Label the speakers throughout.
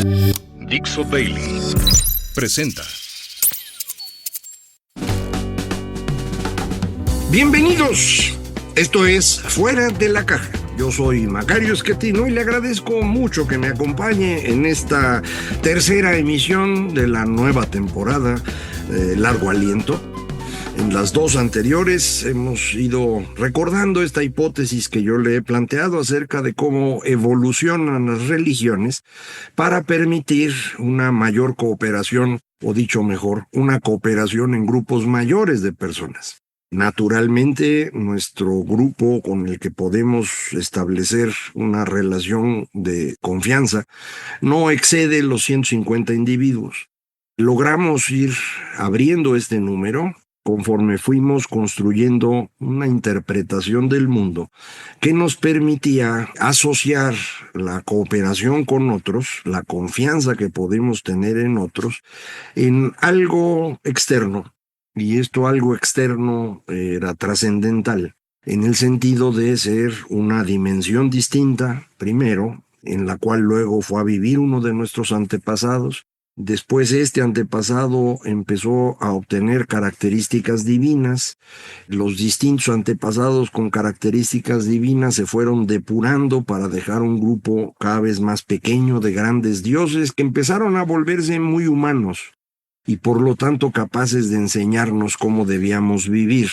Speaker 1: Dixo Daily presenta.
Speaker 2: Bienvenidos, esto es Fuera de la Caja. Yo soy Macario Schettino y le agradezco mucho que me acompañe en esta tercera emisión de la nueva temporada Largo Aliento. En las dos anteriores hemos ido recordando esta hipótesis que yo le he planteado acerca de cómo evolucionan las religiones para permitir una mayor cooperación, o dicho mejor, una cooperación en grupos mayores de personas. Naturalmente, nuestro grupo con el que podemos establecer una relación de confianza no excede los 150 individuos. Logramos ir abriendo este número conforme fuimos construyendo una interpretación del mundo que nos permitía asociar la cooperación con otros, la confianza que podemos tener en otros, en algo externo. Y esto algo externo era trascendental, en el sentido de ser una dimensión distinta, primero, en la cual luego fue a vivir uno de nuestros antepasados. Después este antepasado empezó a obtener características divinas. Los distintos antepasados con características divinas se fueron depurando para dejar un grupo cada vez más pequeño de grandes dioses que empezaron a volverse muy humanos y por lo tanto capaces de enseñarnos cómo debíamos vivir.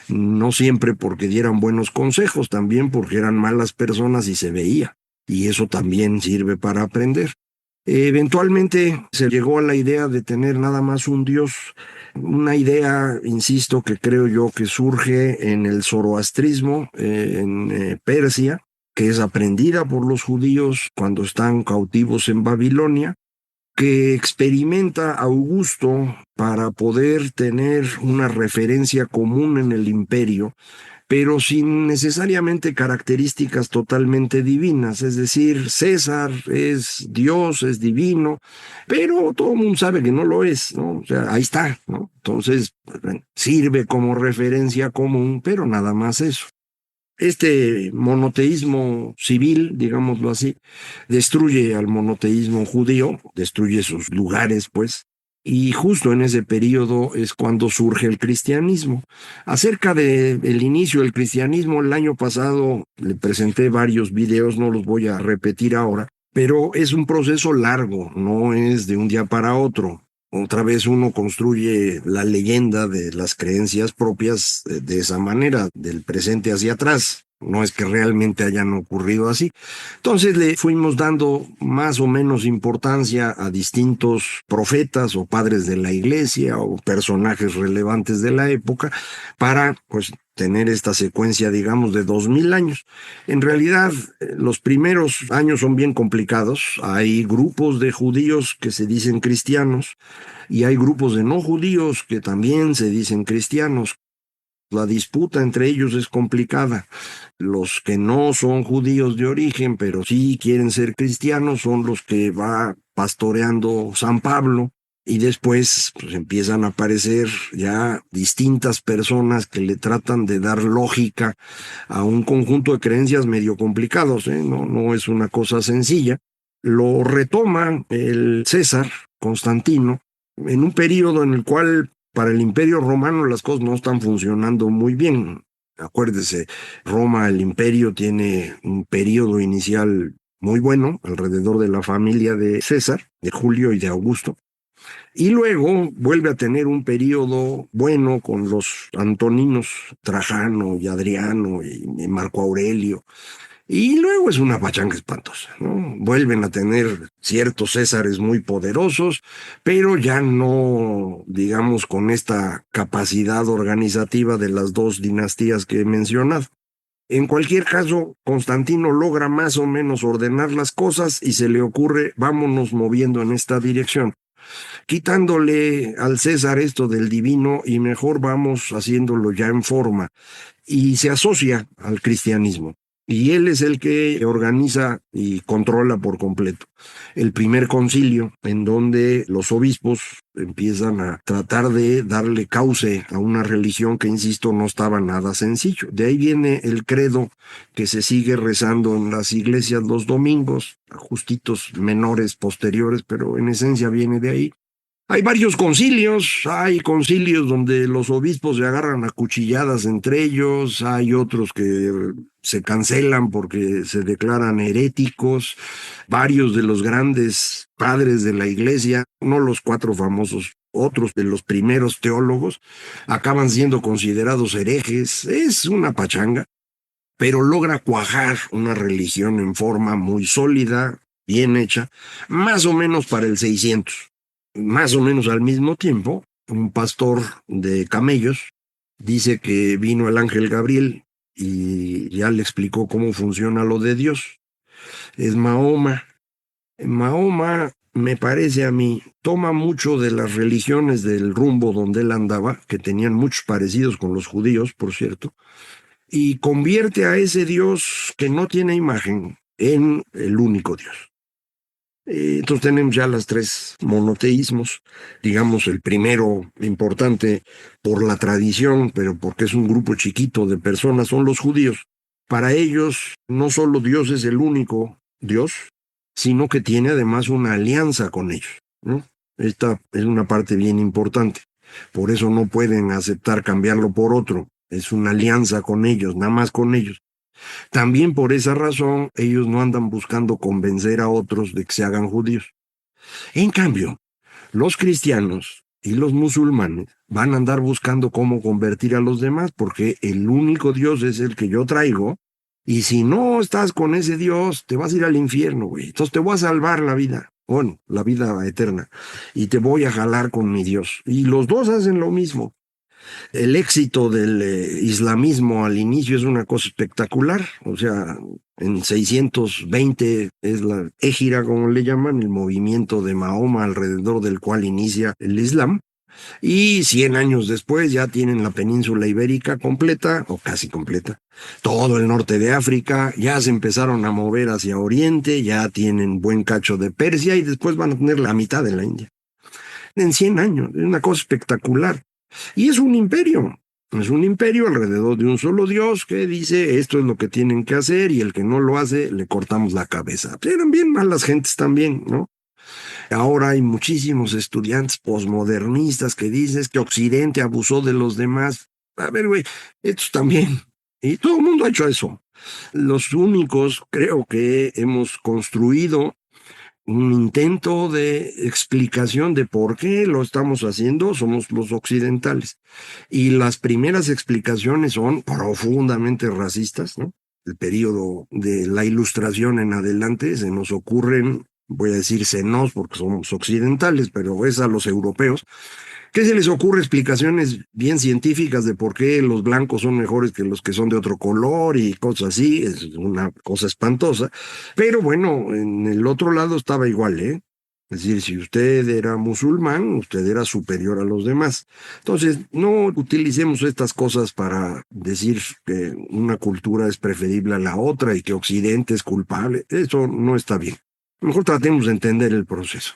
Speaker 2: No siempre porque dieran buenos consejos, también porque eran malas personas y se veía. Y eso también sirve para aprender. Eventualmente se llegó a la idea de tener nada más un Dios, una idea, insisto, que creo yo que surge en el zoroastrismo, en Persia, que es aprendida por los judíos cuando están cautivos en Babilonia, que experimenta Augusto para poder tener una referencia común en el imperio, pero sin necesariamente características totalmente divinas. Es decir, César es Dios, es divino, pero todo el mundo sabe que no lo es, ¿no? O sea, ahí está, ¿no? Entonces, sirve como referencia común, pero nada más eso. Este monoteísmo civil, digámoslo así, destruye al monoteísmo judío, destruye sus lugares, pues, y justo en ese periodo es cuando surge el cristianismo. Acerca del inicio del cristianismo, el año pasado le presenté varios videos, no los voy a repetir ahora, pero es un proceso largo, no es de un día para otro. Otra vez uno construye la leyenda de las creencias propias de esa manera, del presente hacia atrás. No es que realmente hayan ocurrido así. Entonces le fuimos dando más o menos importancia a distintos profetas o padres de la iglesia o personajes relevantes de la época para, pues, tener esta secuencia, digamos, de 2000 años. En realidad, los primeros años son bien complicados. Hay grupos de judíos que se dicen cristianos y hay grupos de no judíos que también se dicen cristianos. La disputa entre ellos es complicada. Los que no son judíos de origen, pero sí quieren ser cristianos, son los que va pastoreando San Pablo. Y después pues, empiezan a aparecer ya distintas personas que le tratan de dar lógica a un conjunto de creencias medio complicados, ¿eh? No es una cosa sencilla. Lo retoma el César Constantino en un periodo en el cual para el Imperio Romano las cosas no están funcionando muy bien. Acuérdese, Roma, el imperio, tiene un periodo inicial muy bueno alrededor de la familia de César, de Julio y de Augusto. Y luego vuelve a tener un periodo bueno con los antoninos, Trajano y Adriano y Marco Aurelio. Y luego es una pachanga espantosa, ¿no? Vuelven a tener ciertos Césares muy poderosos, pero ya no, digamos, con esta capacidad organizativa de las dos dinastías que he mencionado. En cualquier caso, Constantino logra más o menos ordenar las cosas y se le ocurre, vámonos moviendo en esta dirección, quitándole al César esto del divino y mejor vamos haciéndolo ya en forma. Y se asocia al cristianismo. y él es el que organiza y controla por completo el primer concilio, en donde los obispos empiezan a tratar de darle cauce a una religión que, insisto, no estaba nada sencillo. De ahí viene el credo que se sigue rezando en las iglesias los domingos, ajustitos menores posteriores, pero en esencia viene de ahí. Hay varios concilios, hay concilios donde los obispos se agarran a cuchilladas entre ellos, hay otros que se cancelan porque se declaran heréticos, varios de los grandes padres de la iglesia, no los cuatro famosos, otros de los primeros teólogos, acaban siendo considerados herejes. Es una pachanga, pero logra cuajar una religión en forma muy sólida, bien hecha, más o menos para el 600. Más o menos al mismo tiempo, un pastor de camellos dice que vino el ángel Gabriel y ya le explicó cómo funciona lo de Dios. Es Mahoma. Mahoma, me parece a mí, toma mucho de las religiones del rumbo donde él andaba, que tenían muchos parecidos con los judíos, por cierto, y convierte a ese Dios que no tiene imagen en el único Dios. Entonces tenemos ya las tres monoteísmos, digamos el primero importante por la tradición, pero porque es un grupo chiquito de personas, son los judíos. Para ellos no solo Dios es el único Dios, sino que tiene además una alianza con ellos, ¿no? Esta es una parte bien importante, por eso no pueden aceptar cambiarlo por otro, es una alianza con ellos, nada más con ellos. También por esa razón, ellos no andan buscando convencer a otros de que se hagan judíos. En cambio, los cristianos y los musulmanes van a andar buscando cómo convertir a los demás, porque el único Dios es el que yo traigo, y si no estás con ese Dios, te vas a ir al infierno, güey. Entonces te voy a salvar la vida, bueno, la vida eterna, y te voy a jalar con mi Dios. Y los dos hacen lo mismo. El éxito del islamismo al inicio es una cosa espectacular, o sea, en 620 es la égira, como le llaman, el movimiento de Mahoma alrededor del cual inicia el Islam, y 100 años después ya tienen la península ibérica completa, o casi completa, todo el norte de África, ya se empezaron a mover hacia Oriente, ya tienen buen cacho de Persia y después van a tener la mitad de la India. En 100 años, es una cosa espectacular. Y es un imperio alrededor de un solo Dios que dice esto es lo que tienen que hacer y el que no lo hace le cortamos la cabeza. Eran bien malas gentes también, ¿no? Ahora hay muchísimos estudiantes posmodernistas que dicen que Occidente abusó de los demás. A ver, güey, estos también. Y todo el mundo ha hecho eso. Los únicos, creo que hemos construido un intento de explicación de por qué lo estamos haciendo, somos los occidentales. Y las primeras explicaciones son profundamente racistas, ¿no? El periodo de la Ilustración en adelante se nos ocurren, voy a decir senos porque somos occidentales, pero es a los europeos, ¿qué se les ocurre explicaciones bien científicas de por qué los blancos son mejores que los que son de otro color y cosas así? Es una cosa espantosa. Pero bueno, en el otro lado estaba igual, ¿eh? Es decir, si usted era musulmán, usted era superior a los demás. Entonces, no utilicemos estas cosas para decir que una cultura es preferible a la otra y que Occidente es culpable. Eso no está bien. Mejor tratemos de entender el proceso.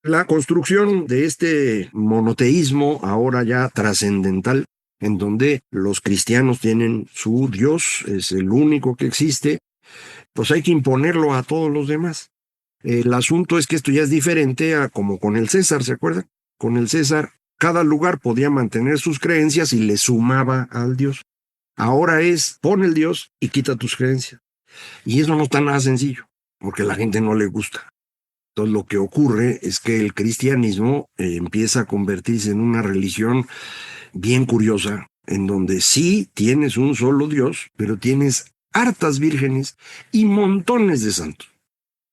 Speaker 2: La construcción de este monoteísmo ahora ya trascendental, en donde los cristianos tienen su Dios, es el único que existe, pues hay que imponerlo a todos los demás. El asunto es que esto ya es diferente a como con el César, ¿se acuerdan? Con el César, cada lugar podía mantener sus creencias y le sumaba al Dios. Ahora es, pon el Dios y quita tus creencias. Y eso no está nada sencillo, porque a la gente no le gusta. Entonces lo que ocurre es que el cristianismo empieza a convertirse en una religión bien curiosa, en donde sí tienes un solo Dios, pero tienes hartas vírgenes y montones de santos.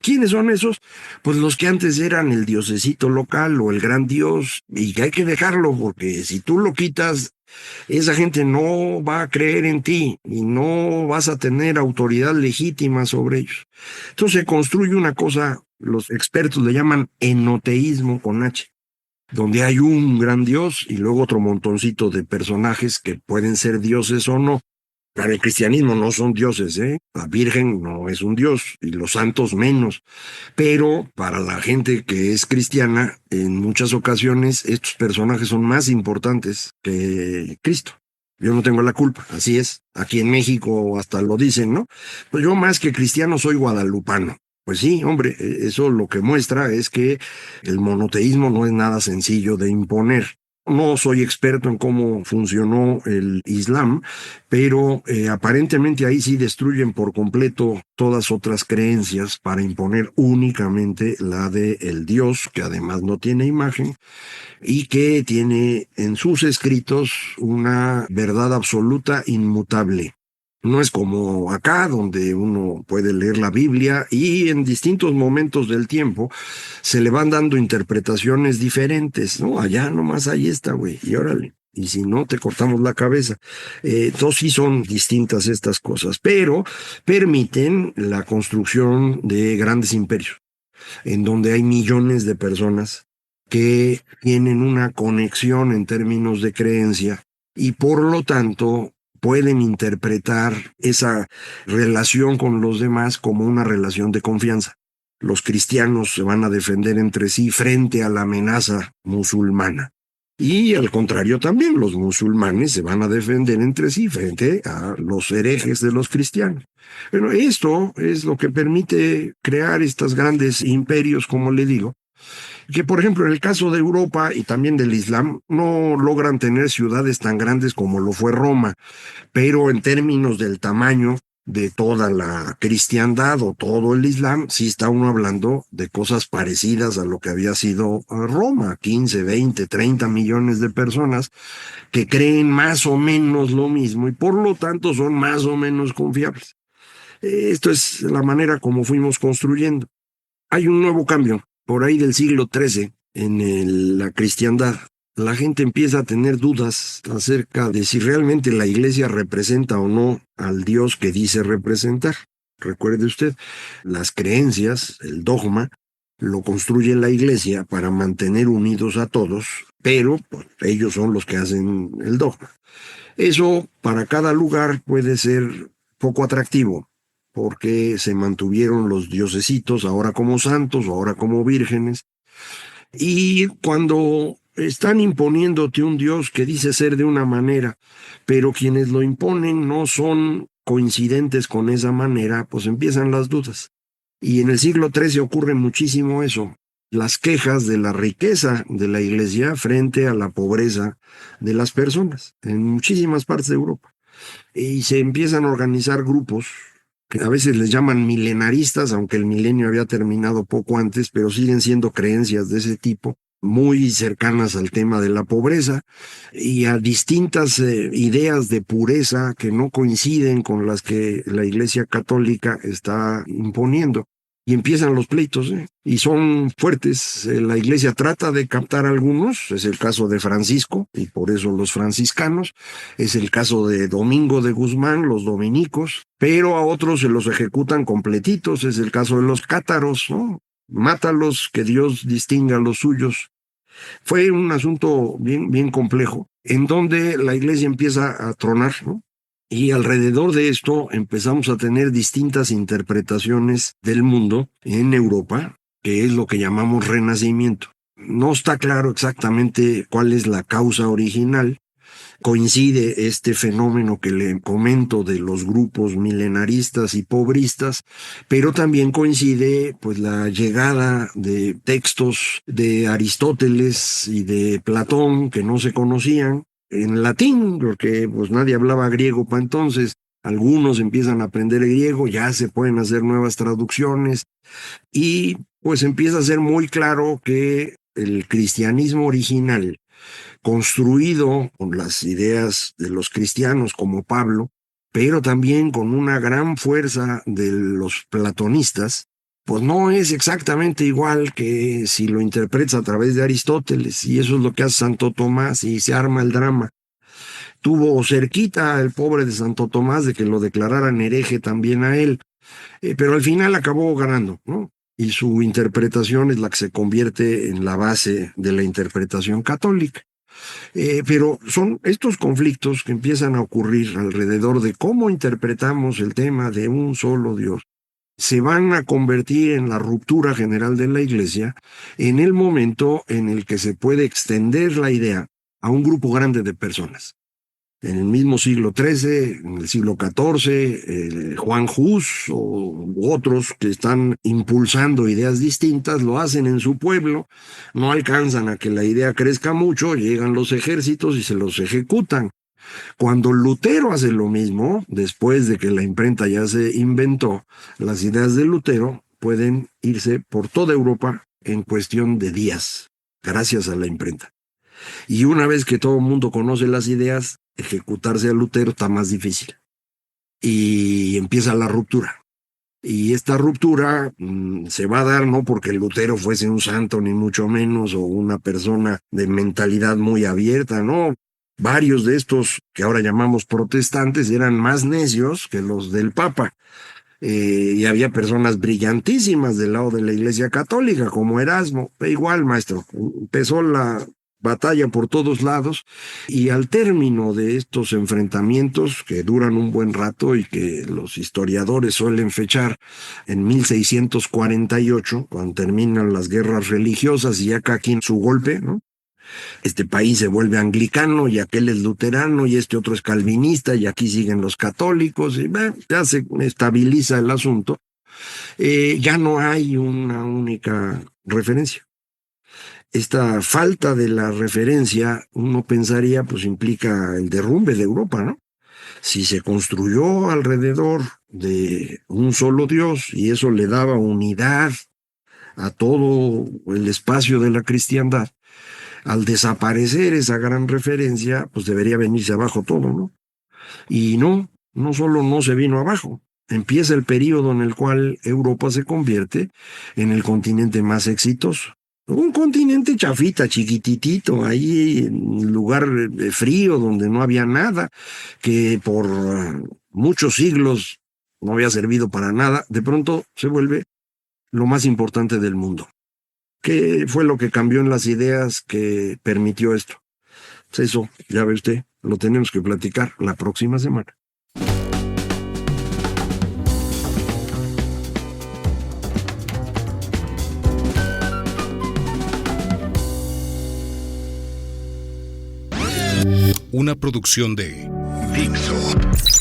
Speaker 2: ¿Quiénes son esos? Pues los que antes eran el diosecito local o el gran dios, y que hay que dejarlo, porque si tú lo quitas, esa gente no va a creer en ti y no vas a tener autoridad legítima sobre ellos. Entonces se construye una cosa, los expertos le llaman enoteísmo con H, donde hay un gran dios y luego otro montoncito de personajes que pueden ser dioses o no. Para el cristianismo no son dioses, ¿eh? La Virgen no es un dios y los santos menos. Pero para la gente que es cristiana, en muchas ocasiones estos personajes son más importantes que Cristo. Yo no tengo la culpa, así es. Aquí en México hasta lo dicen, ¿no? Pues yo más que cristiano soy guadalupano. Pues sí, hombre, eso lo que muestra es que el monoteísmo no es nada sencillo de imponer. No soy experto en cómo funcionó el Islam, pero aparentemente ahí sí destruyen por completo todas otras creencias para imponer únicamente la de el Dios, que además no tiene imagen y que tiene en sus escritos una verdad absoluta inmutable. No es como acá, donde uno puede leer la Biblia y en distintos momentos del tiempo se le van dando interpretaciones diferentes, ¿no? Allá nomás ahí está, güey, y órale. Y si no, te cortamos la cabeza. Entonces sí son distintas estas cosas, pero permiten la construcción de grandes imperios, en donde hay millones de personas que tienen una conexión en términos de creencia y por lo tanto pueden interpretar esa relación con los demás como una relación de confianza. Los cristianos se van a defender entre sí frente a la amenaza musulmana. Y al contrario también, los musulmanes se van a defender entre sí frente a los herejes de los cristianos. Bueno, esto es lo que permite crear estos grandes imperios, como le digo, que por ejemplo en el caso de Europa y también del Islam no logran tener ciudades tan grandes como lo fue Roma, pero en términos del tamaño de toda la cristiandad o todo el Islam, sí está uno hablando de cosas parecidas a lo que había sido Roma, 15, 20, 30 millones de personas que creen más o menos lo mismo y por lo tanto son más o menos confiables. Esto es la manera como fuimos construyendo. Hay un nuevo cambio por ahí del siglo XIII en la cristiandad. La gente empieza a tener dudas acerca de si realmente la iglesia representa o no al Dios que dice representar. Recuerde usted, las creencias, el dogma, lo construye la iglesia para mantener unidos a todos, pero pues, ellos son los que hacen el dogma. Eso para cada lugar puede ser poco atractivo, porque se mantuvieron los diosesitos ahora como santos, ahora como vírgenes, y cuando están imponiéndote un Dios que dice ser de una manera, pero quienes lo imponen no son coincidentes con esa manera, pues empiezan las dudas. Y en el siglo XIII ocurre muchísimo eso, las quejas de la riqueza de la iglesia frente a la pobreza de las personas, en muchísimas partes de Europa. Y se empiezan a organizar grupos que a veces les llaman milenaristas, aunque el milenio había terminado poco antes, pero siguen siendo creencias de ese tipo, muy cercanas al tema de la pobreza y a distintas ideas de pureza que no coinciden con las que la Iglesia Católica está imponiendo. Y empiezan los pleitos, y son fuertes. La iglesia trata de captar a algunos, es el caso de Francisco, y por eso los franciscanos, es el caso de Domingo de Guzmán, los dominicos, pero a otros se los ejecutan completitos, es el caso de los cátaros, ¿no? Mátalos, que Dios distinga a los suyos. Fue un asunto bien, bien complejo, en donde la iglesia empieza a tronar, ¿no? Y alrededor de esto empezamos a tener distintas interpretaciones del mundo en Europa, que es lo que llamamos renacimiento. No está claro exactamente cuál es la causa original. Coincide este fenómeno que le comento de los grupos milenaristas y pobristas, pero también coincide pues la llegada de textos de Aristóteles y de Platón que no se conocían en latín, porque pues nadie hablaba griego para entonces. Algunos empiezan a aprender griego, ya se pueden hacer nuevas traducciones y pues empieza a ser muy claro que el cristianismo original, construido con las ideas de los cristianos como Pablo, pero también con una gran fuerza de los platonistas, pues no es exactamente igual que si lo interpretas a través de Aristóteles, y eso es lo que hace Santo Tomás y se arma el drama. Tuvo cerquita el pobre de Santo Tomás de que lo declararan hereje también a él, pero al final acabó ganando, ¿no? Y su interpretación es la que se convierte en la base de la interpretación católica. Pero son estos conflictos que empiezan a ocurrir alrededor de cómo interpretamos el tema de un solo Dios. Se van a convertir en la ruptura general de la Iglesia en el momento en el que se puede extender la idea a un grupo grande de personas. En el mismo siglo XIII, en el siglo XIV, Juan Hus o otros que están impulsando ideas distintas lo hacen en su pueblo, no alcanzan a que la idea crezca mucho, llegan los ejércitos y se los ejecutan. Cuando Lutero hace lo mismo, después de que la imprenta ya se inventó, las ideas de Lutero pueden irse por toda Europa en cuestión de días, gracias a la imprenta. Y una vez que todo el mundo conoce las ideas, ejecutarse a Lutero está más difícil. Y empieza la ruptura. Y esta ruptura se va a dar no porque Lutero fuese un santo, ni mucho menos, o una persona de mentalidad muy abierta, no. Varios de estos que ahora llamamos protestantes eran más necios que los del Papa. Y había personas brillantísimas del lado de la Iglesia Católica, como Erasmo. Igual, maestro, empezó la batalla por todos lados, y al término de estos enfrentamientos, que duran un buen rato y que los historiadores suelen fechar en 1648, cuando terminan las guerras religiosas y ya cada quien su golpe, ¿no? Este país se vuelve anglicano y aquel es luterano y este otro es calvinista y aquí siguen los católicos y ya se estabiliza el asunto. Ya no hay una única referencia. Esta falta de la referencia, uno pensaría, pues implica el derrumbe de Europa, ¿no? Si se construyó alrededor de un solo Dios y eso le daba unidad a todo el espacio de la cristiandad, al desaparecer esa gran referencia, pues debería venirse abajo todo, ¿no? Y no solo no se vino abajo. Empieza el periodo en el cual Europa se convierte en el continente más exitoso. Un continente chafita, chiquititito, ahí en un lugar frío donde no había nada, que por muchos siglos no había servido para nada, de pronto se vuelve lo más importante del mundo. ¿Qué fue lo que cambió en las ideas que permitió esto? Pues eso, ya ve usted, lo tenemos que platicar la próxima semana.
Speaker 1: Una producción de Dixo.